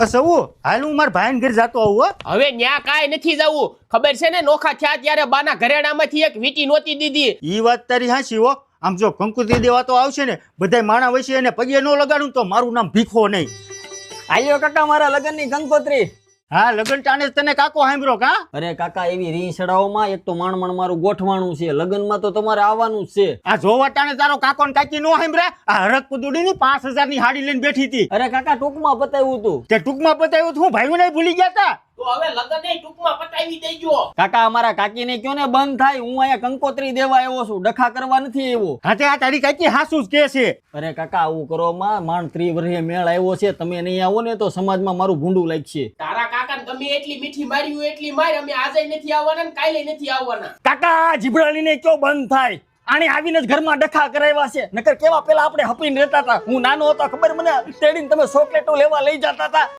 સવું હાલ હું મારા ભાઈને ઘરે જાતો આવું હો. હવે ન્યા કાંઈ નથી જવું. ખબર છે ને નોખા થયા ત્યારે બાના ઘરેણામાંથી એક વીટી નહોતી દીધી. ઈ વાત તારી હાચી હો. આમ જો કંકુત્રી દેવા તો આવશે ને બધાય માણા વચ્ચે એને પગે ન લગાડું તો મારું નામ ભીખો નહીં. આલ્યો કાકા મારા લગ્નની કંકોત્રી. હા લગન ટાણે જ તને કાકો સાંભળો કા. અરે કાકા એવી રીં ચડાવોમાં એક તો માણ મારું ગોઠવાણું છે, લગ્નમાં તો તમારે આવવાનું જ છે. આ જોવા ટાણે તારો કાકો ને કાકી નો સાંભળ્યા. આ હરક પુદુડી ની 5000 ની હાડી લઈને બેઠી હતી. અરે કાકા ટૂંકમાં બતાવ્યું તું. તે ટૂંકમાં બતાવ્યું તો હું ભાઈઓ ને ભૂલી ગયા તા. તો હવે લગન ટૂંકમાં પતાવી દેજો. કાકા અમારા કાકીને કયો ને બંધ થાય, હું અહીંયા કંકોત્રી દેવા આવ્યો છું, ડખા કરવા નથી આવ્યો. હા તે આ તારી કાકી હાસુ જ કે છે. અરે કાકા આવું કરો માં, માંડ 30 વર્ષે મેળ આવ્યો છે, તમે નહીં આવો ને તો સમાજમાં મારું ભૂંડું લાગશે. તારા કાકાને ગમે એટલી મીઠી માર્યું એટલી માર, અમે આજે નથી આવવાના ને કાલે નથી આવવાના. કાકા જીભડાલીને કયો બંધ થાય, આને આવીને જ ઘરમાં ડખા કરાવ્યા છે. નકર કેવા પેલા આપણે હપીને રહેતા હતા. હું નાનો હતો ખબર મને તેડીને તમે ચોકલેટો લેવા લઈ જતા હતા.